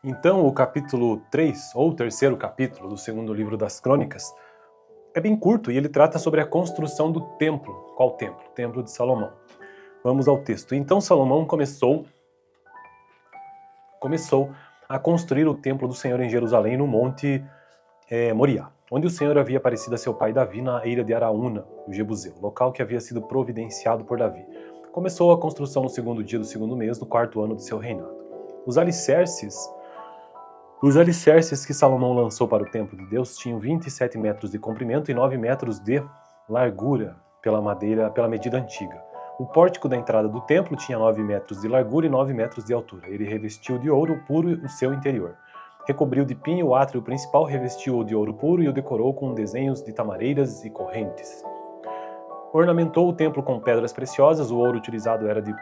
Então, o capítulo 3, ou o terceiro capítulo do segundo livro das Crônicas, é bem curto e ele trata sobre a construção do templo. Qual templo? O Templo de Salomão. Vamos ao texto. Então Salomão começou a construir o templo do Senhor em Jerusalém, no monte Moriá, onde o Senhor havia aparecido a seu pai Davi na ilha de Araúna, o Jebuseu, local que havia sido providenciado por Davi. Começou a construção no segundo dia do segundo mês, no quarto ano de seu reinado. Os alicerces que Salomão lançou para o templo de Deus tinham 27 metros de comprimento e 9 metros de largura pela medida antiga. O pórtico da entrada do templo tinha 9 metros de largura e 9 metros de altura. Ele revestiu de ouro puro o seu interior. Recobriu de pinho o átrio principal, revestiu-o de ouro puro e o decorou com desenhos de tamareiras e correntes. Ornamentou o templo com pedras preciosas, o ouro utilizado era de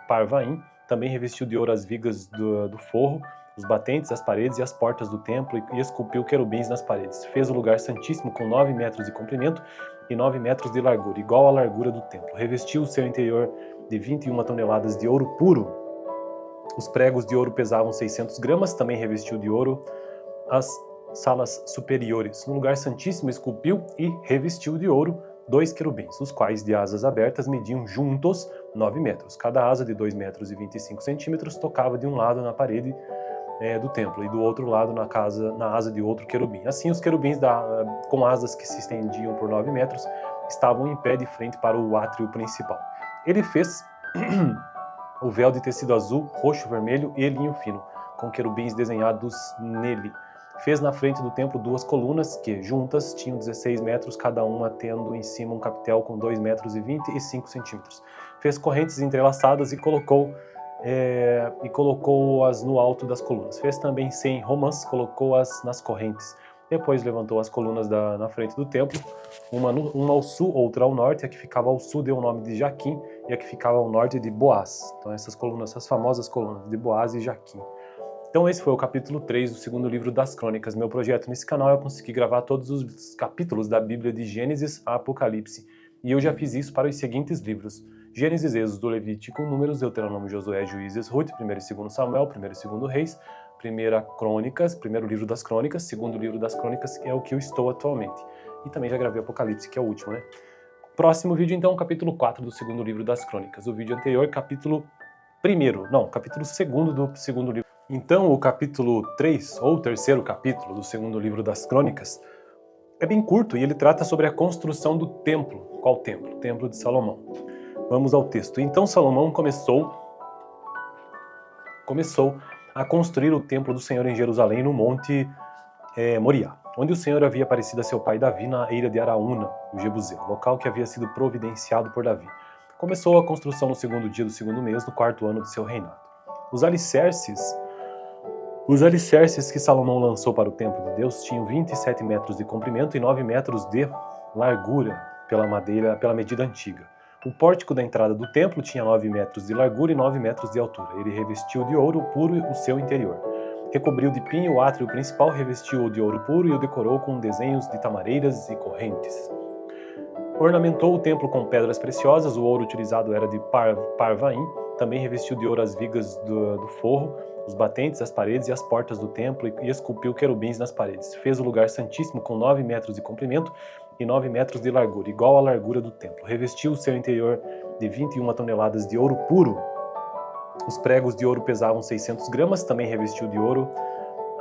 Parvaim. Também revestiu de ouro as vigas do forro, os batentes, as paredes e as portas do templo e esculpiu querubins nas paredes. Fez o lugar santíssimo com 9 metros de comprimento e 9 metros de largura, igual à largura do templo. Revestiu o seu interior de 21 toneladas de ouro puro. Os pregos de ouro pesavam 600 gramas. Também revestiu de ouro as salas superiores. No lugar santíssimo esculpiu e revestiu de ouro 2 querubins, os quais de asas abertas mediam juntos 9 metros. Cada asa de 2 metros e 25 centímetros tocava de um lado na parede do templo e do outro lado na asa de outro querubim. Assim, os querubins com asas que se estendiam por 9 metros estavam em pé de frente para o átrio principal. Ele fez o véu de tecido azul, roxo, vermelho e linho fino, com querubins desenhados nele. Fez na frente do templo 2 colunas que, juntas, tinham 16 metros, cada uma tendo em cima um capitel com 2 metros e 25 centímetros. Fez correntes entrelaçadas e colocou-as no alto das colunas. Fez também 100 romãs, colocou-as nas correntes. Depois levantou as colunas na frente do templo, uma ao sul, outra ao norte. A que ficava ao sul deu o nome de Jaquim, e a que ficava ao norte de Boaz. Então essas famosas colunas de Boaz e Jaquim. Então esse foi o capítulo 3 do segundo livro das Crônicas. Meu projeto nesse canal é conseguir gravar todos os capítulos da Bíblia de Gênesis a Apocalipse. E eu já fiz isso para os seguintes livros: Gênesis, Êxodo, Levítico, Números, Deuteronômio, Josué, Juízes, Ruth, 1 e 2 Samuel, 1 e 2 Reis, 1 Crônicas, primeiro livro das Crônicas, segundo livro das Crônicas, que é o que eu estou atualmente. E também já gravei Apocalipse, que é o último, né? Próximo vídeo, então, capítulo 4 do segundo livro das Crônicas. O vídeo anterior, capítulo 2 do segundo livro. Então, o capítulo 3, ou o terceiro capítulo do segundo livro das Crônicas, é bem curto e ele trata sobre a construção do templo. Qual templo? O Templo de Salomão. Vamos ao texto. Então Salomão começou a construir o templo do Senhor em Jerusalém, no monte Moriá, onde o Senhor havia aparecido a seu pai Davi na ilha de Araúna, o Jebuseu, local que havia sido providenciado por Davi. Começou a construção no segundo dia do segundo mês, no quarto ano de seu reinado. Os alicerces que Salomão lançou para o templo de Deus tinham 27 metros de comprimento e 9 metros de largura pela medida antiga. O pórtico da entrada do templo tinha 9 metros de largura e 9 metros de altura. Ele revestiu de ouro puro o seu interior. Recobriu de pinho o átrio principal, revestiu-o de ouro puro e o decorou com desenhos de tamareiras e correntes. Ornamentou o templo com pedras preciosas, o ouro utilizado era de Parvaim. Também revestiu de ouro as vigas do forro, os batentes, as paredes e as portas do templo e esculpiu querubins nas paredes. Fez o lugar santíssimo com 9 metros de comprimento e 9 metros de largura, igual à largura do templo. Revestiu o seu interior de 21 toneladas de ouro puro. Os pregos de ouro pesavam 600 gramas. Também revestiu de ouro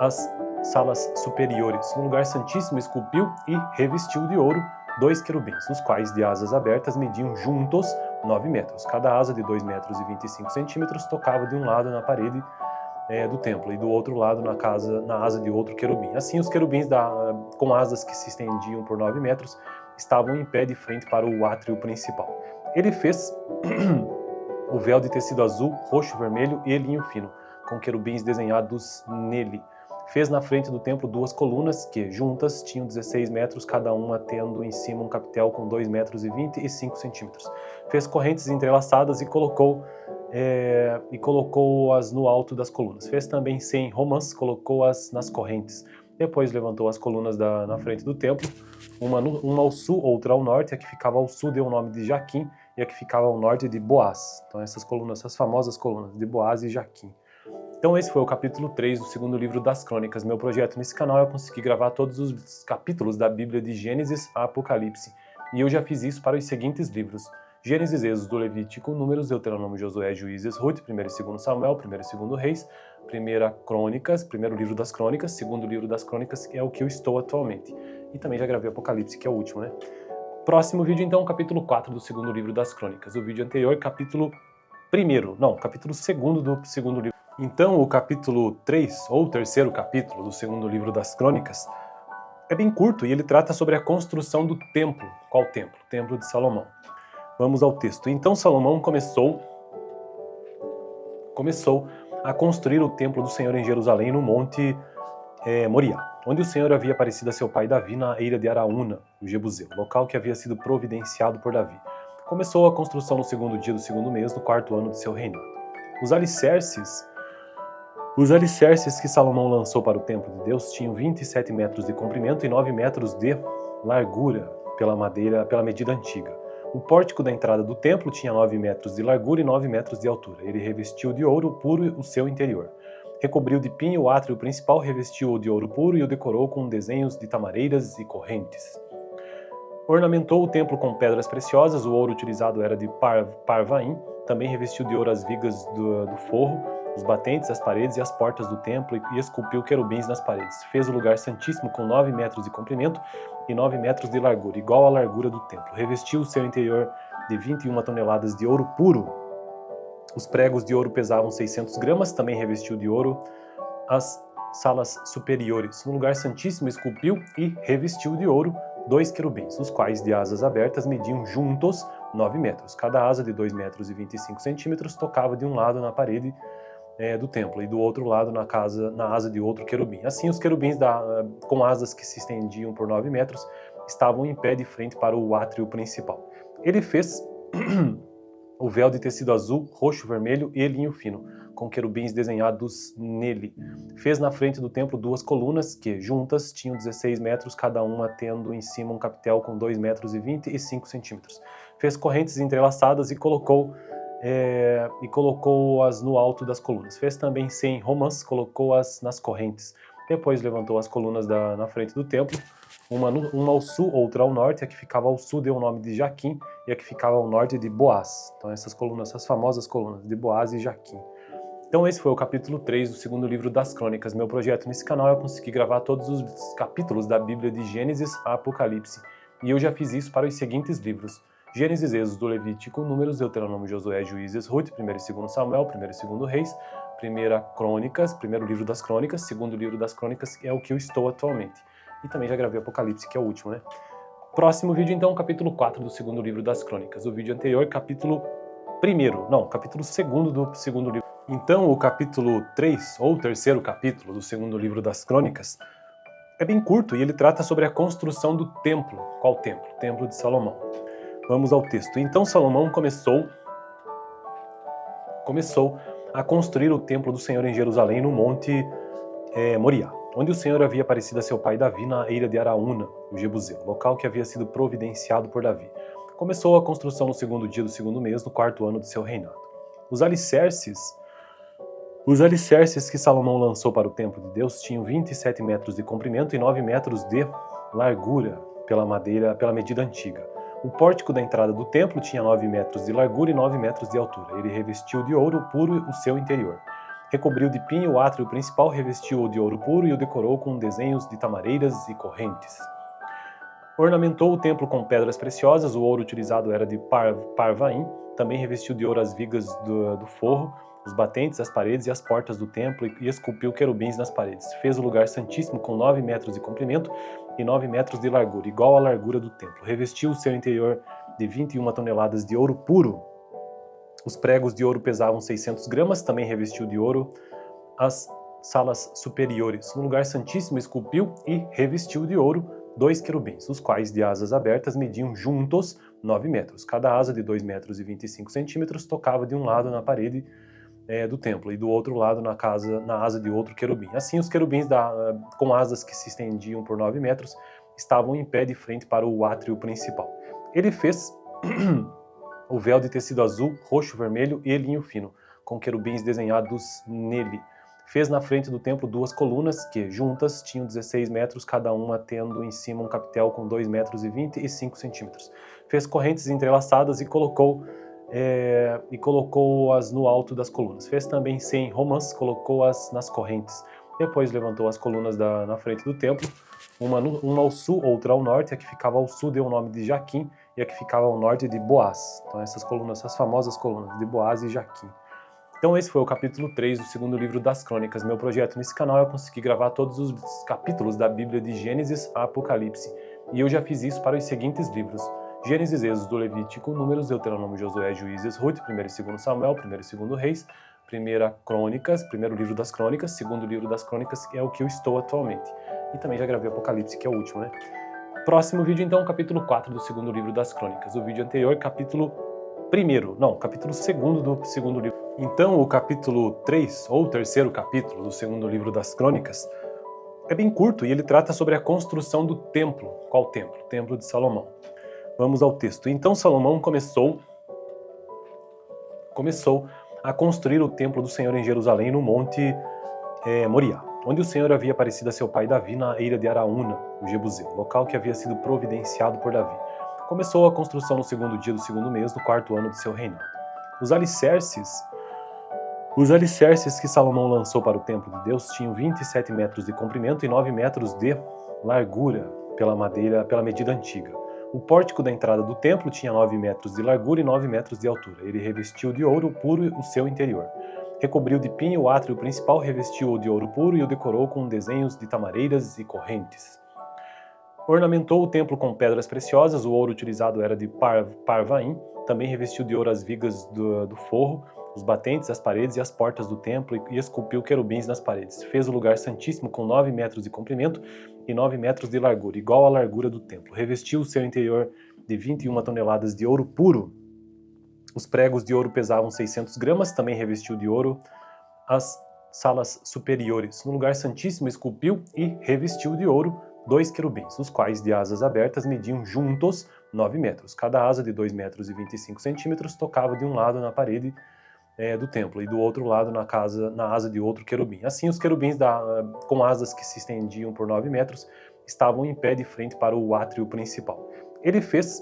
as salas superiores. No lugar santíssimo esculpiu e revestiu de ouro 2 querubins, os quais de asas abertas mediam juntos 9 metros. Cada asa de 2 metros e 25 centímetros tocava de um lado na parede do templo e do outro lado na asa de outro querubim. Assim, os querubins com asas que se estendiam por 9 metros estavam em pé de frente para o átrio principal. Ele fez o véu de tecido azul, roxo, vermelho e linho fino, com querubins desenhados nele. Fez na frente do templo 2 colunas que, juntas, tinham 16 metros, cada uma tendo em cima um capitel com 2 metros e 25 centímetros. Fez correntes entrelaçadas e colocou-as no alto das colunas. Fez também 100 romãs, colocou-as nas correntes. Depois levantou as colunas na frente do templo, uma ao sul, outra ao norte. A que ficava ao sul deu o nome de Jaquim, e a que ficava ao norte de Boaz. Então essas famosas colunas de Boaz e Jaquim. Então esse foi o capítulo 3 do segundo livro das Crônicas. Meu projeto nesse canal é conseguir gravar todos os capítulos da Bíblia de Gênesis a Apocalipse. E eu já fiz isso para os seguintes livros: Gênesis, Êxodo, Levítico, Números, Deuteronômio, Josué, Juízes, Ruth, 1º e 2º Samuel, 1º e 2º Reis, 1ª Crônicas, primeiro livro das Crônicas, segundo livro das Crônicas, que é o que eu estou atualmente. E também já gravei Apocalipse, que é o último, né? Próximo vídeo, então, capítulo 4 do segundo livro das Crônicas. O vídeo anterior, capítulo 2º do segundo livro. Então, o capítulo 3, ou terceiro capítulo do segundo livro das Crônicas, é bem curto e ele trata sobre a construção do templo. Qual templo? O templo de Salomão. Vamos ao texto. Então Salomão começou a construir o templo do Senhor em Jerusalém, no monte Moriá, onde o Senhor havia aparecido a seu pai Davi na ilha de Araúna, o Jebuseu, local que havia sido providenciado por Davi. Começou a construção no segundo dia do segundo mês, no quarto ano de seu reinado. Os alicerces que Salomão lançou para o templo de Deus tinham 27 metros de comprimento e 9 metros de largura pela medida antiga. O pórtico da entrada do templo tinha 9 metros de largura e 9 metros de altura. Ele revestiu de ouro puro o seu interior. Recobriu de pinho o átrio principal, revestiu-o de ouro puro e o decorou com desenhos de tamareiras e correntes. Ornamentou o templo com pedras preciosas, o ouro utilizado era de Parvaim. Também revestiu de ouro as vigas do forro, os batentes, as paredes e as portas do templo e esculpiu querubins nas paredes. Fez o lugar santíssimo com 9 metros de comprimento e 9 metros de largura, igual à largura do templo. Revestiu o seu interior de 21 toneladas de ouro puro. Os pregos de ouro pesavam 600 gramas. Também revestiu de ouro as salas superiores. No lugar santíssimo esculpiu e revestiu de ouro 2 querubins, os quais de asas abertas mediam juntos 9 metros. Cada asa de 2 metros e 25 centímetros tocava de um lado na parede do templo e do outro lado na asa de outro querubim. Assim, os querubins com asas que se estendiam por 9 metros estavam em pé de frente para o átrio principal. Ele fez o véu de tecido azul, roxo, vermelho e linho fino, com querubins desenhados nele. Fez na frente do templo 2 colunas que, juntas, tinham 16 metros, cada uma tendo em cima um capitel com 2 metros e 25 centímetros. Fez correntes entrelaçadas e colocou-as no alto das colunas. Fez também 100 romãs, colocou-as nas correntes. Depois levantou as colunas na frente do templo, uma ao sul, outra ao norte. A que ficava ao sul deu o nome de Jaquim, e a que ficava ao norte de Boaz. Então essas famosas colunas de Boaz e Jaquim. Então esse foi o capítulo 3 do segundo livro das Crônicas. Meu projeto nesse canal é conseguir gravar todos os capítulos da Bíblia de Gênesis a Apocalipse. E eu já fiz isso para os seguintes livros: Gênesis, Êxodo, Levítico, Números, Deuteronômio, Josué, Juízes, Ruth, 1º e 2º Samuel, 1º e 2º Reis, 1ª Crônicas, primeiro livro das Crônicas, segundo livro das Crônicas, que é o que eu estou atualmente. E também já gravei Apocalipse, que é o último, né? Próximo vídeo, então, capítulo 4 do segundo livro das Crônicas. O vídeo anterior, capítulo 2º do segundo livro. Então, o capítulo 3, ou terceiro capítulo do segundo livro das Crônicas, é bem curto e ele trata sobre a construção do templo. Qual templo? O templo de Salomão. Vamos ao texto. Então Salomão começou a construir o templo do Senhor em Jerusalém, no monte Moriá, onde o Senhor havia aparecido a seu pai Davi na ilha de Araúna, o Jebuseu, local que havia sido providenciado por Davi. Começou a construção no segundo dia do segundo mês, no quarto ano de seu reinado. Os alicerces que Salomão lançou para o templo de Deus tinham 27 metros de comprimento e 9 metros de largura pela medida antiga. O pórtico da entrada do templo tinha 9 metros de largura e 9 metros de altura. Ele revestiu de ouro puro o seu interior. Recobriu de pinho o átrio principal, revestiu-o de ouro puro e o decorou com desenhos de tamareiras e correntes. Ornamentou o templo com pedras preciosas, o ouro utilizado era de Parvaim. Também revestiu de ouro as vigas do forro, os batentes, as paredes e as portas do templo e esculpiu querubins nas paredes. Fez o lugar santíssimo com 9 metros de comprimento e 9 metros de largura, igual à largura do templo. Revestiu o seu interior de 21 toneladas de ouro puro. Os pregos de ouro pesavam 600 gramas. Também revestiu de ouro as salas superiores. No lugar santíssimo esculpiu e revestiu de ouro 2 querubins, os quais de asas abertas mediam juntos 9 metros. Cada asa de 2 metros e 25 centímetros tocava de um lado na parede do templo e do outro lado na asa de outro querubim. Assim, os querubins com asas que se estendiam por 9 metros estavam em pé de frente para o átrio principal. Ele fez o véu de tecido azul, roxo, vermelho e linho fino, com querubins desenhados nele. Fez na frente do templo 2 colunas que, juntas, tinham 16 metros, cada uma tendo em cima um capitel com 2 metros e 25 centímetros. Fez correntes entrelaçadas e colocou-as no alto das colunas. Fez também 100 romãs, colocou-as nas correntes. Depois levantou as colunas na frente do templo, uma ao sul, outra ao norte. A que ficava ao sul deu o nome de Jaquim, e a que ficava ao norte de Boaz. Então essas colunas, essas famosas colunas de Boaz e Jaquim. Então esse foi o capítulo 3 do segundo livro das Crônicas. Meu projeto nesse canal é conseguir gravar todos os capítulos da Bíblia de Gênesis a Apocalipse. E eu já fiz isso para os seguintes livros: Gênesis, Êxodo, Levítico, Números, Deuteronômio, Josué, Juízes, Ruth, 1º e 2º Samuel, 1º e 2º Reis, 1ª Crônicas, primeiro livro das Crônicas, segundo livro das Crônicas, que é o que eu estou atualmente. E também já gravei Apocalipse, que é o último, né? Próximo vídeo, então, capítulo 4 do segundo livro das Crônicas. O vídeo anterior, capítulo 2º do segundo livro. Então, o capítulo 3, ou o terceiro capítulo do segundo livro das Crônicas, é bem curto e ele trata sobre a construção do templo. Qual templo? O templo de Salomão. Vamos ao texto. Então Salomão começou a construir o templo do Senhor em Jerusalém, no monte Moriá, onde o Senhor havia aparecido a seu pai Davi na eira de Araúna, o Jebuseu, local que havia sido providenciado por Davi. Começou a construção no segundo dia do segundo mês, no 4º ano de seu reinado. Os alicerces que Salomão lançou para o templo de Deus tinham 27 metros de comprimento e 9 metros de largura pela medida antiga. O pórtico da entrada do templo tinha 9 metros de largura e 9 metros de altura. Ele revestiu de ouro puro o seu interior. Recobriu de pinho o átrio principal, revestiu-o de ouro puro e o decorou com desenhos de tamareiras e correntes. Ornamentou o templo com pedras preciosas, o ouro utilizado era de Parvaim. Também revestiu de ouro as vigas do forro, os batentes, as paredes e as portas do templo, e esculpiu querubins nas paredes. Fez o lugar santíssimo com 9 metros de comprimento e 9 metros de largura, igual à largura do templo. Revestiu o seu interior de 21 toneladas de ouro puro. Os pregos de ouro pesavam 600 gramas. Também revestiu de ouro as salas superiores. No lugar santíssimo esculpiu e revestiu de ouro 2 querubins, os quais de asas abertas mediam juntos 9 metros. Cada asa de 2 metros e 25 centímetros tocava de um lado na parede do templo e do outro lado na asa de outro querubim. Assim, os querubins com asas que se estendiam por 9 metros estavam em pé de frente para o átrio principal. Ele fez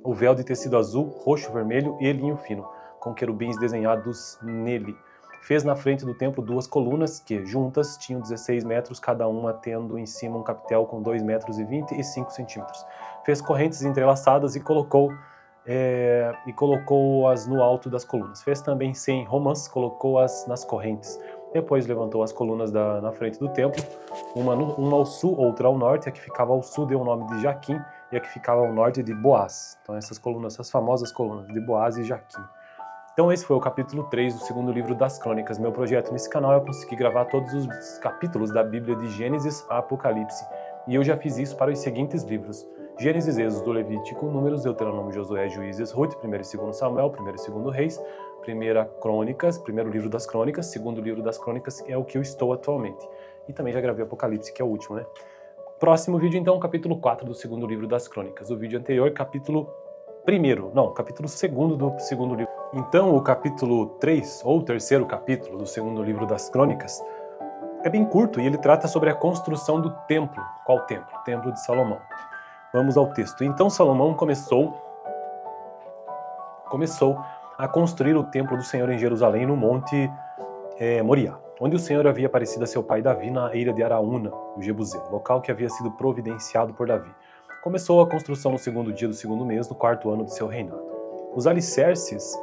o véu de tecido azul, roxo, vermelho e linho fino, com querubins desenhados nele. Fez na frente do templo 2 colunas que, juntas, tinham 16 metros, cada uma tendo em cima um capitel com 2 metros e 25 centímetros. Fez correntes entrelaçadas e colocou-as no alto das colunas. Fez também 100 romãs, colocou-as nas correntes. Depois levantou as colunas na frente do templo, uma ao sul, outra ao norte. A que ficava ao sul deu o nome de Jaquim, e a que ficava ao norte de Boaz. Então essas colunas, essas famosas colunas de Boaz e Jaquim. Então esse foi o capítulo 3 do segundo livro das Crônicas. Meu projeto nesse canal é conseguir gravar todos os capítulos da Bíblia de Gênesis a Apocalipse. E eu já fiz isso para os seguintes livros: Gênesis, Êxodo, Levítico, Números, Deuteronômio, Josué, Juízes, Ruth, 1º e 2º Samuel, 1º e 2º Reis, 1ª Crônicas, primeiro livro das Crônicas, segundo livro das Crônicas, que é o que eu estou atualmente. E também já gravei Apocalipse, que é o último, né? Próximo vídeo, então, capítulo 4 do segundo livro das Crônicas. O vídeo anterior, capítulo 2º do segundo livro. Então, o capítulo 3, ou o terceiro capítulo do segundo livro das Crônicas, é bem curto e ele trata sobre a construção do templo. Qual templo? O templo de Salomão. Vamos ao texto. Então Salomão começou a construir o templo do Senhor em Jerusalém, no monte Moriá, onde o Senhor havia aparecido a seu pai Davi na eira de Araúna, o Jebuseu, local que havia sido providenciado por Davi. Começou a construção no segundo dia do segundo mês, no 4º ano de seu reinado. Os alicerces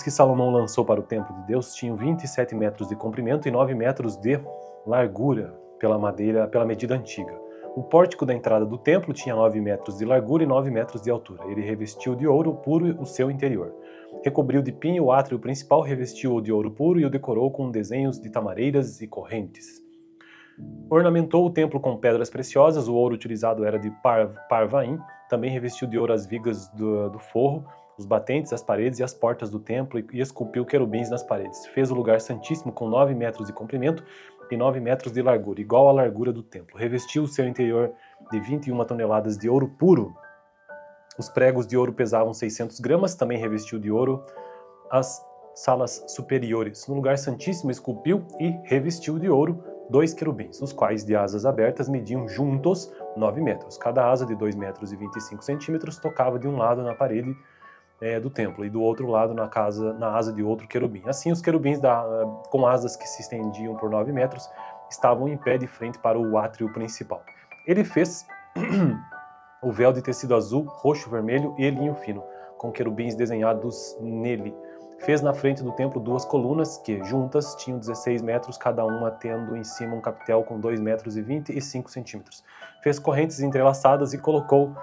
que Salomão lançou para o templo de Deus tinham 27 metros de comprimento e 9 metros de largura pela medida antiga. O pórtico da entrada do templo tinha 9 metros de largura e 9 metros de altura. Ele revestiu de ouro puro o seu interior. Recobriu de pinho o átrio principal, revestiu-o de ouro puro e o decorou com desenhos de tamareiras e correntes. Ornamentou o templo com pedras preciosas, o ouro utilizado era de Parvaim. Também revestiu de ouro as vigas do forro, os batentes, as paredes e as portas do templo, e esculpiu querubins nas paredes. Fez o lugar santíssimo com 9 metros de comprimento e 9 metros de largura, igual à largura do templo. Revestiu o seu interior de 21 toneladas de ouro puro. Os pregos de ouro pesavam 600 gramas. Também revestiu de ouro as salas superiores. No lugar santíssimo esculpiu e revestiu de ouro 2 querubins, os quais de asas abertas mediam juntos 9 metros. Cada asa de 2 metros e 25 centímetros tocava de um lado na parede do templo e do outro lado na asa de outro querubim. Assim, os querubins com asas que se estendiam por 9 metros estavam em pé de frente para o átrio principal. Ele fez o véu de tecido azul, roxo, vermelho e linho fino, com querubins desenhados nele. Fez na frente do templo 2 colunas que, juntas, tinham 16 metros, cada uma tendo em cima um capitel com 2 metros e 25 centímetros. Fez correntes entrelaçadas e colocou-as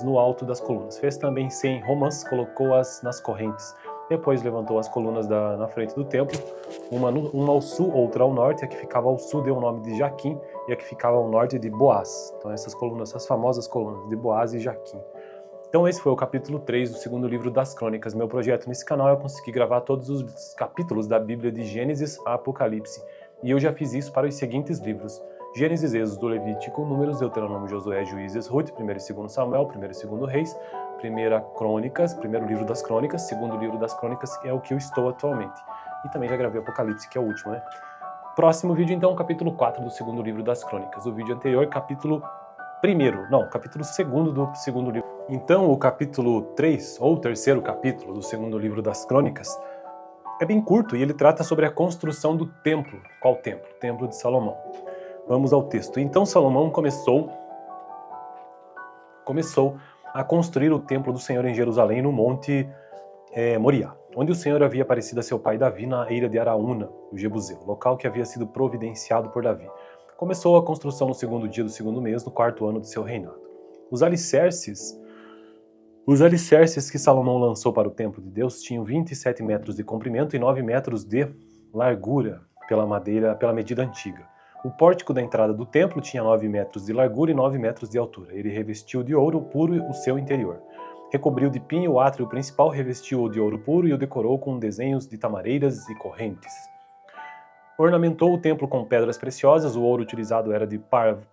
no alto das colunas. Fez também 100 romãs, colocou-as nas correntes. Depois levantou as colunas na frente do templo, uma ao sul, outra ao norte. A que ficava ao sul deu o nome de Jaquim, e a que ficava ao norte de Boaz. Então essas famosas colunas de Boaz e Jaquim. Então esse foi o capítulo 3 do segundo livro das Crônicas. Meu projeto nesse canal é conseguir gravar todos os capítulos da Bíblia de Gênesis a Apocalipse. E eu já fiz isso para os seguintes livros: Gênesis, Êxodo, Levítico, Números, Deuteronômio, Josué, Juízes, Ruth, 1 e 2 Samuel, 1 e 2 Reis, 1 Crônicas, primeiro livro das Crônicas, segundo livro das Crônicas, que é o que eu estou atualmente. E também já gravei Apocalipse, que é o último, né? Próximo vídeo, então, capítulo 4 do segundo livro das Crônicas. O vídeo anterior, capítulo 2 do segundo livro. Então, o capítulo 3, ou o terceiro capítulo do segundo livro das Crônicas, é bem curto e ele trata sobre a construção do templo. Qual templo? O templo de Salomão. Vamos ao texto. Então Salomão começou a construir o templo do Senhor em Jerusalém, no monte Moriá, onde o Senhor havia aparecido a seu pai Davi na eira de Araúna, o Jebuseu, local que havia sido providenciado por Davi. Começou a construção no segundo dia do segundo mês, no 4º ano de seu reinado. Os alicerces que Salomão lançou para o templo de Deus tinham 27 metros de comprimento e 9 metros de largura pela medida antiga. O pórtico da entrada do templo tinha 9 metros de largura e 9 metros de altura. Ele revestiu de ouro puro o seu interior. Recobriu de pinho o átrio principal, revestiu-o de ouro puro e o decorou com desenhos de tamareiras e correntes. Ornamentou o templo com pedras preciosas, o ouro utilizado era de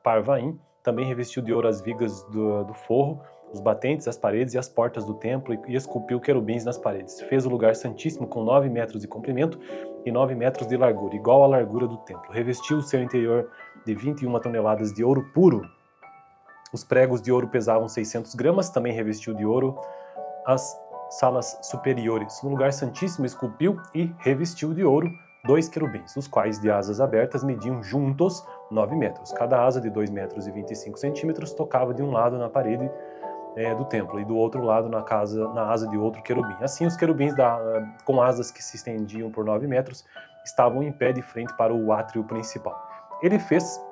Parvaim. Também revestiu de ouro as vigas do forro, os batentes, as paredes e as portas do templo e esculpiu querubins nas paredes. Fez o lugar santíssimo com 9 metros de comprimento e 9 metros de largura, igual à largura do templo. Revestiu o seu interior de 21 toneladas de ouro puro. Os pregos de ouro pesavam 600 gramas. Também revestiu de ouro as salas superiores. No lugar santíssimo esculpiu e revestiu de ouro 2 querubins, os quais de asas abertas mediam juntos 9 metros. Cada asa de 2 metros e 25 centímetros tocava de um lado na parede do templo e do outro lado na asa de outro querubim. Assim, os querubins com asas que se estendiam por 9 metros estavam em pé de frente para o átrio principal. Ele fez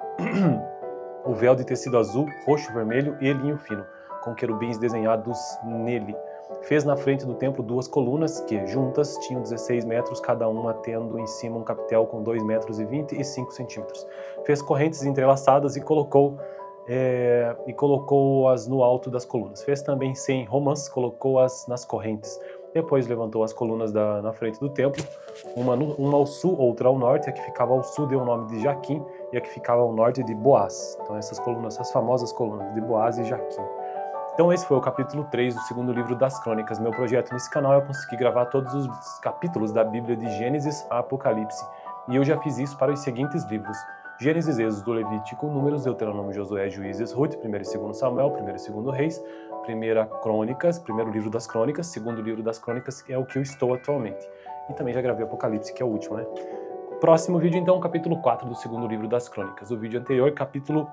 o véu de tecido azul, roxo, vermelho e linho fino, com querubins desenhados nele. Fez na frente do templo 2 colunas que, juntas, tinham 16 metros, cada uma tendo em cima um capitel com 2 metros e 25 centímetros. Fez correntes entrelaçadas e colocou-as no alto das colunas. Fez também 100 romãs, colocou-as nas correntes. Depois levantou as colunas na frente do templo, uma ao sul, outra ao norte. A que ficava ao sul deu o nome de Jaquim, e a que ficava ao norte de Boaz. Então essas famosas colunas de Boaz e Jaquim. Então esse foi o capítulo 3 do segundo livro das Crônicas. Meu projeto nesse canal é conseguir gravar todos os capítulos da Bíblia de Gênesis a Apocalipse. E eu já fiz isso para os seguintes livros: Gênesis, Êxodo, Levítico, Números, Deuteronômio, Josué, Juízes, Ruth, 1 e 2 Samuel, 1 e 2 Reis, 1 Crônicas, primeiro livro das Crônicas, segundo livro das Crônicas, que é o que eu estou atualmente. E também já gravei Apocalipse, que é o último, né? Próximo vídeo, então, capítulo 4 do segundo livro das Crônicas. O vídeo anterior, capítulo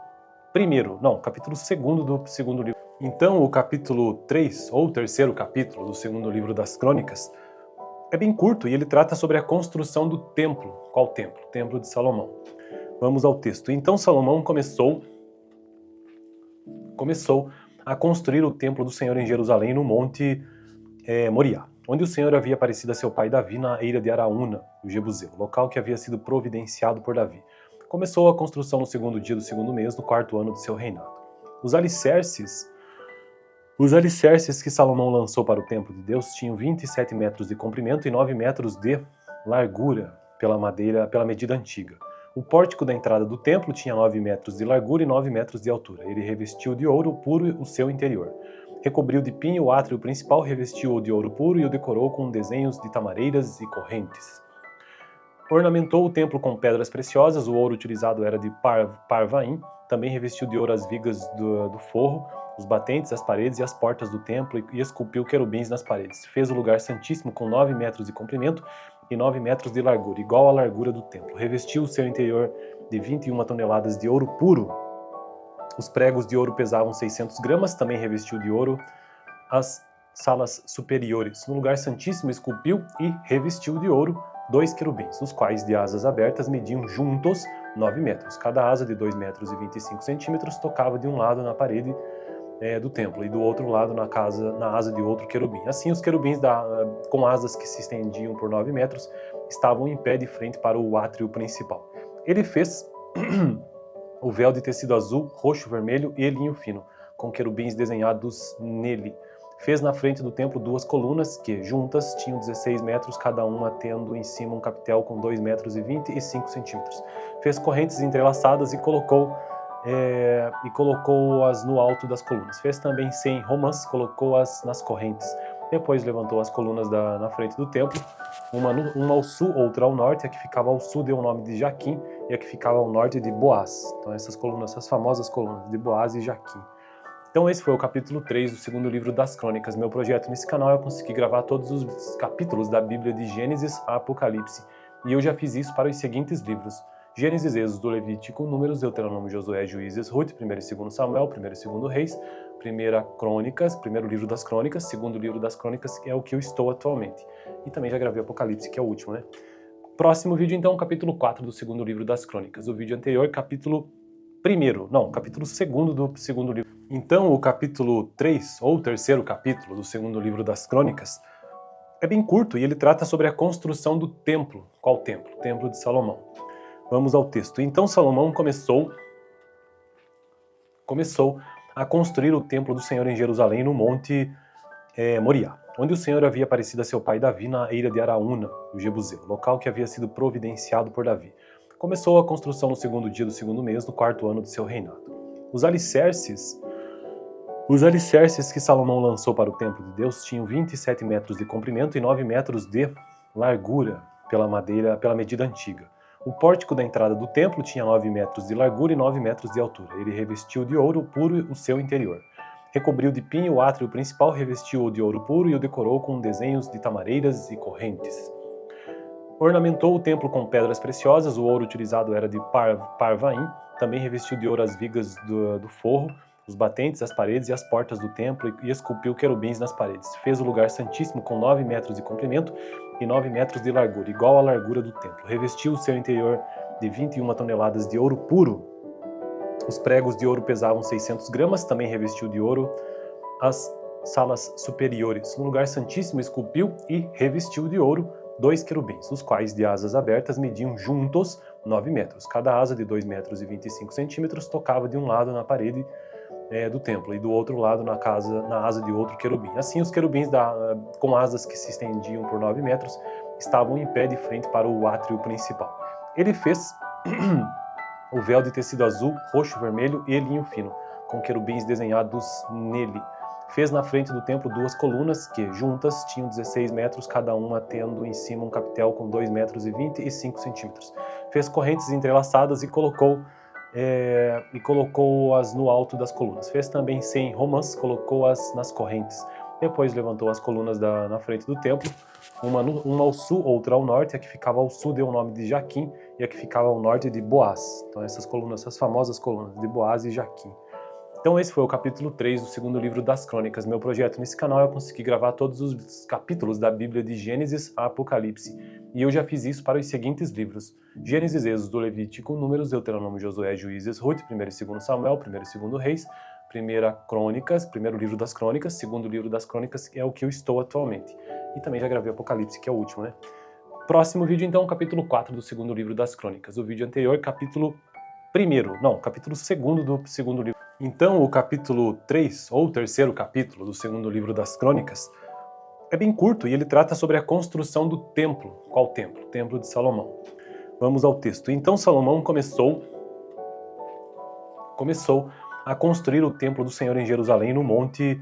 2 do segundo livro. Então, o capítulo 3, ou o terceiro capítulo do segundo livro das Crônicas, é bem curto e ele trata sobre a construção do templo. Qual templo? O templo de Salomão. Vamos ao texto. Então Salomão começou a construir o templo do Senhor em Jerusalém, no monte Moriá, onde o Senhor havia aparecido a seu pai Davi na eira de Araúna, o Jebuseu, local que havia sido providenciado por Davi. Começou a construção no segundo dia do segundo mês, no 4º ano de seu reinado. Os alicerces que Salomão lançou para o templo de Deus tinham 27 metros de comprimento e 9 metros de largura pela medida antiga. O pórtico da entrada do templo tinha 9 metros de largura e 9 metros de altura. Ele revestiu de ouro puro o seu interior. Recobriu de pinho o átrio principal, revestiu-o de ouro puro e o decorou com desenhos de tamareiras e correntes. Ornamentou o templo com pedras preciosas, o ouro utilizado era de Parvaim, também revestiu de ouro as vigas do forro, os batentes, as paredes e as portas do templo e esculpiu querubins nas paredes. Fez o lugar santíssimo com 9 metros de comprimento e 9 metros de largura, igual à largura do templo. Revestiu o seu interior de 21 toneladas de ouro puro. Os pregos de ouro pesavam 600 gramas, também revestiu de ouro as salas superiores. No lugar santíssimo esculpiu e revestiu de ouro 2 querubins, os quais de asas abertas mediam juntos 9 metros. Cada asa de 2 metros e 25 centímetros tocava de um lado na parede do templo e do outro lado na asa de outro querubim. Assim, os querubins com asas que se estendiam por 9 metros estavam em pé de frente para o átrio principal. Ele fez o véu de tecido azul, roxo, vermelho e linho fino, com querubins desenhados nele. Fez na frente do templo 2 colunas que, juntas, tinham 16 metros, cada uma tendo em cima um capitel com 2 metros e 25 centímetros. Fez correntes entrelaçadas e colocou-as no alto das colunas. Fez também 100 romãs, colocou-as nas correntes. Depois levantou as colunas na frente do templo, uma ao sul, outra ao norte. A que ficava ao sul deu o nome de Jaquim e a que ficava ao norte de Boaz. Então essas colunas, essas famosas colunas de Boaz e Jaquim. Então esse foi o capítulo 3 do segundo livro das Crônicas. Meu projeto nesse canal é conseguir gravar todos os capítulos da Bíblia de Gênesis a Apocalipse. E eu já fiz isso para os seguintes livros: Gênesis, Êxodo, Levítico, Números, Deuteronômio, Josué, Juízes, Ruth, 1 e 2 Samuel, 1 e 2 Reis, 1 Crônicas, primeiro livro das Crônicas, segundo livro das Crônicas, que é o que eu estou atualmente. E também já gravei Apocalipse, que é o último, né? Próximo vídeo, então, capítulo 4 do segundo livro das Crônicas. O vídeo anterior, capítulo 2 do segundo livro. Então, o capítulo 3, ou o terceiro capítulo do segundo livro das Crônicas, é bem curto e ele trata sobre a construção do templo. Qual templo? O Templo de Salomão. Vamos ao texto. Então Salomão começou a construir o templo do Senhor em Jerusalém, no monte Moriá, onde o Senhor havia aparecido a seu pai Davi na eira de Araúna, o Jebuseu, local que havia sido providenciado por Davi. Começou a construção no segundo dia do segundo mês, no 4º ano de seu reinado. Os alicerces que Salomão lançou para o templo de Deus tinham 27 metros de comprimento e 9 metros de largura pela medida antiga. O pórtico da entrada do templo tinha 9 metros de largura e 9 metros de altura. Ele revestiu de ouro puro o seu interior. Recobriu de pinho o átrio principal, revestiu-o de ouro puro e o decorou com desenhos de tamareiras e correntes. Ornamentou o templo com pedras preciosas, o ouro utilizado era de Parvaim, também revestiu de ouro as vigas do forro, os batentes, as paredes e as portas do templo e esculpiu querubins nas paredes. Fez o lugar santíssimo com 9 metros de comprimento e 9 metros de largura, igual à largura do templo. Revestiu o seu interior de 21 toneladas de ouro puro. Os pregos de ouro pesavam 600 gramas, também revestiu de ouro as salas superiores. No lugar santíssimo esculpiu e revestiu de ouro 2 querubins, os quais de asas abertas mediam juntos 9 metros. Cada asa de 2 metros e 25 centímetros tocava de um lado na parede do templo e do outro lado na asa de outro querubim. Assim, os querubins com asas que se estendiam por 9 metros estavam em pé de frente para o átrio principal. Ele fez o véu de tecido azul, roxo, vermelho e linho fino, com querubins desenhados nele. Fez na frente do templo 2 colunas que, juntas, tinham 16 metros, cada uma tendo em cima um capitel com 2 metros e 25 centímetros. Fez correntes entrelaçadas e colocou-as no alto das colunas. Fez também 100 romãs, colocou-as nas correntes. Depois levantou as colunas na frente do templo, uma ao sul, outra ao norte. A que ficava ao sul deu o nome de Jaquim e a que ficava ao norte de Boaz. Então essas colunas, essas famosas colunas de Boaz e Jaquim. Então esse foi o capítulo 3 do segundo livro das Crônicas. Meu projeto nesse canal é conseguir gravar todos os capítulos da Bíblia de Gênesis a Apocalipse. E eu já fiz isso para os seguintes livros: Gênesis, Êxodo, Levítico, Números, Deuteronômio, Josué, Juízes, Ruth, 1 e 2 Samuel, 1 e 2 Reis, 1 Crônicas, primeiro livro das Crônicas, segundo livro das Crônicas, que é o que eu estou atualmente. E também já gravei Apocalipse, que é o último, né? Próximo vídeo, então, capítulo 4 do segundo livro das Crônicas. O vídeo anterior, capítulo 2 do segundo livro. Então, o capítulo 3, ou o terceiro capítulo do segundo livro das Crônicas, é bem curto e ele trata sobre a construção do templo. Qual templo? O Templo de Salomão. Vamos ao texto. Então Salomão começou a construir o templo do Senhor em Jerusalém, no monte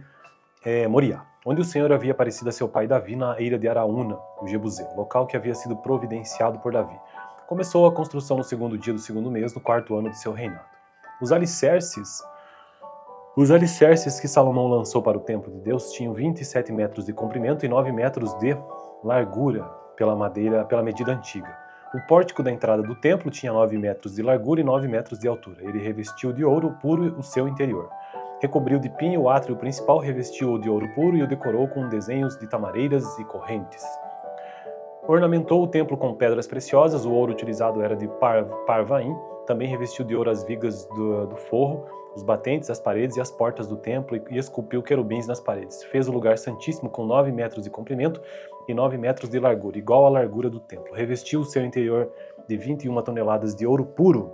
Moriá, onde o Senhor havia aparecido a seu pai Davi na eira de Araúna, o Jebuseu, local que havia sido providenciado por Davi. Começou a construção no segundo dia do segundo mês, no quarto ano de seu reinado. Os alicerces que Salomão lançou para o templo de Deus tinham 27 metros de comprimento e 9 metros de largura pela medida antiga. O pórtico da entrada do templo tinha 9 metros de largura e 9 metros de altura. Ele revestiu de ouro puro o seu interior. Recobriu de pinho o átrio principal, revestiu-o de ouro puro e o decorou com desenhos de tamareiras e correntes. Ornamentou o templo com pedras preciosas, o ouro utilizado era de Parvaim. Também revestiu de ouro as vigas do forro, os batentes, as paredes e as portas do templo e esculpiu querubins nas paredes. Fez o lugar santíssimo com 9 metros de comprimento e 9 metros de largura, igual à largura do templo. Revestiu o seu interior de 21 toneladas de ouro puro.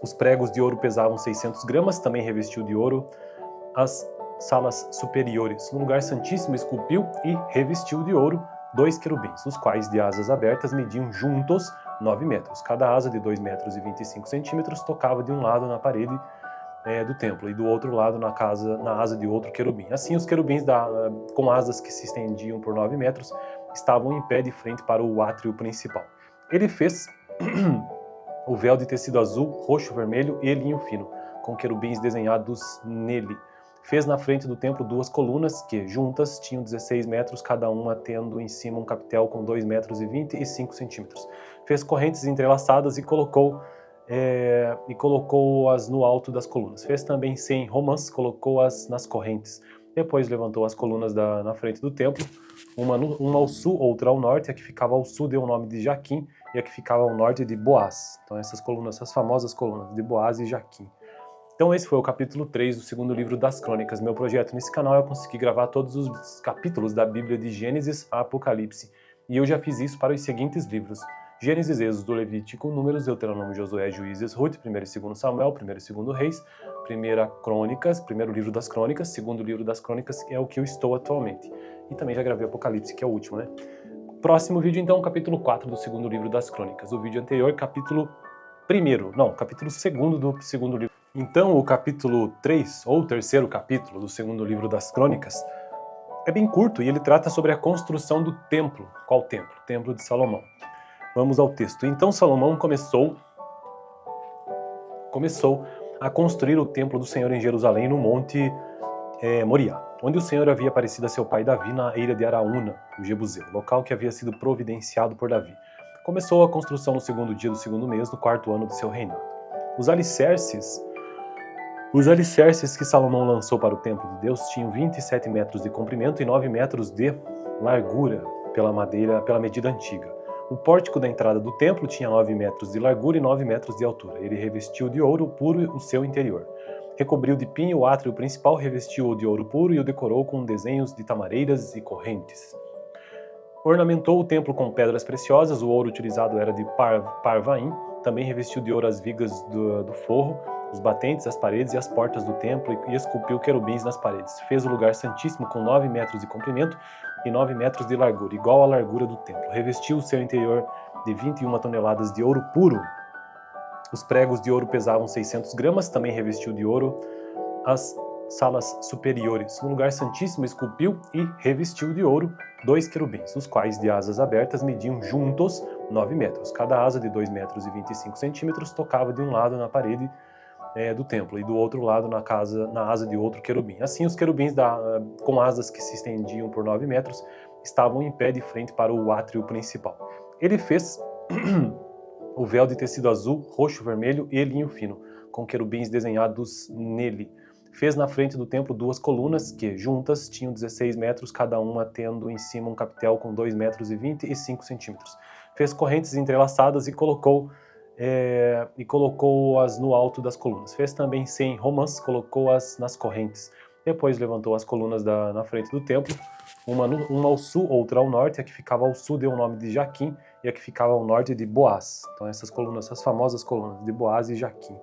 Os pregos de ouro pesavam 600 gramas. Também revestiu de ouro as salas superiores. No lugar santíssimo esculpiu e revestiu de ouro 2 querubins, os quais de asas abertas mediam juntos 9 metros. Cada asa de 2 metros e 25 centímetros tocava de um lado na parede do templo e do outro lado na asa de outro querubim. Assim, os querubins com asas que se estendiam por 9 metros estavam em pé de frente para o átrio principal. Ele fez o véu de tecido azul, roxo, vermelho e linho fino, com querubins desenhados nele. Fez na frente do templo 2 colunas que, juntas, tinham 16 metros, cada uma tendo em cima um capitel com 2 metros e 25 centímetros. Fez correntes entrelaçadas e colocou-as no alto das colunas. Fez também 100 romãs, colocou-as nas correntes. Depois levantou as colunas na frente do templo, uma ao sul, outra ao norte. A que ficava ao sul deu o nome de Jaquim e a que ficava ao norte de Boaz. Então essas famosas colunas de Boaz e Jaquim. Então esse foi o capítulo 3 do segundo livro das Crônicas. Meu projeto nesse canal é conseguir gravar todos os capítulos da Bíblia de Gênesis a Apocalipse. E eu já fiz isso para os seguintes livros: Gênesis, Êxodo, Levítico, Números, Deuteronômio, Josué, Juízes, Ruth, 1º e 2º Samuel, 1º e 2º Reis, 1ª Crônicas, primeiro livro das Crônicas, segundo livro das Crônicas, que é o que eu estou atualmente. E também já gravei Apocalipse, que é o último, né? Próximo vídeo, então, capítulo 4 do segundo livro das Crônicas. O vídeo anterior, capítulo 2º do segundo livro. Então, o capítulo 3, ou o terceiro capítulo do segundo livro das Crônicas, é bem curto e ele trata sobre a construção do templo. Qual templo? O templo de Salomão. Vamos ao texto. Então Salomão começou a construir o templo do Senhor em Jerusalém, no monte Moriá, onde o Senhor havia aparecido a seu pai Davi na eira de Araúna, o Jebuseu, local que havia sido providenciado por Davi. Começou a construção no segundo dia do segundo mês, no quarto ano de seu reinado. Os alicerces que Salomão lançou para o templo de Deus tinham 27 metros de comprimento e 9 metros de largura pela medida antiga. O pórtico da entrada do templo tinha 9 metros de largura e 9 metros de altura. Ele revestiu de ouro puro o seu interior. Recobriu de pinho o átrio principal, revestiu-o de ouro puro e o decorou com desenhos de tamareiras e correntes. Ornamentou o templo com pedras preciosas, o ouro utilizado era de Parvaim. Também revestiu de ouro as vigas do forro, os batentes, as paredes e as portas do templo e esculpiu querubins nas paredes. Fez o lugar santíssimo com 9 metros de comprimento e 9 metros de largura, igual à largura do templo. Revestiu o seu interior de 21 toneladas de ouro puro. Os pregos de ouro pesavam 600 gramas. Também revestiu de ouro as salas superiores. No lugar santíssimo esculpiu e revestiu de ouro 2 querubins, os quais de asas abertas mediam juntos 9 metros. Cada asa de 2 metros e 25 centímetros tocava de um lado na parede do templo e do outro lado na asa de outro querubim. Assim, os querubins com asas que se estendiam por 9 metros estavam em pé de frente para o átrio principal. Ele fez o véu de tecido azul, roxo, vermelho e linho fino, com querubins desenhados nele. Fez na frente do templo 2 colunas que, juntas, tinham 16 metros, cada uma tendo em cima um capitel com 2 metros e 25 centímetros. Fez correntes entrelaçadas e colocou-as no alto das colunas. Fez também 100 romãs, colocou-as nas correntes. Depois levantou as colunas na frente do templo, uma ao sul, outra ao norte. A que ficava ao sul deu o nome de Jaquim e a que ficava ao norte de Boaz. Então essas famosas colunas de Boaz e Jaquim.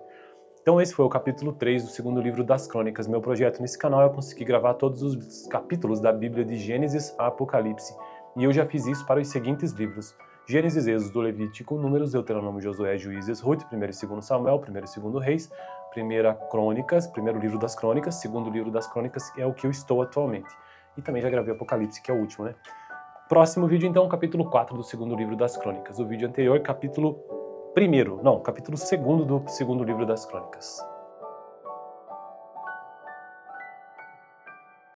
Então esse foi o capítulo 3 do segundo livro das Crônicas. Meu projeto nesse canal é conseguir gravar todos os capítulos da Bíblia de Gênesis a Apocalipse. E eu já fiz isso para os seguintes livros: Gênesis, Êxodo, Levítico, Números, Deuteronômio, Josué, Juízes, Ruth, 1º e 2º Samuel, 1º e 2º Reis, 1ª Crônicas, 1º livro das Crônicas, 2º livro das Crônicas, que é o que eu estou atualmente. E também já gravei Apocalipse, que é o último, né? Próximo vídeo, então, capítulo 4 do 2º livro das Crônicas. O vídeo anterior, capítulo 2º do 2º livro das Crônicas.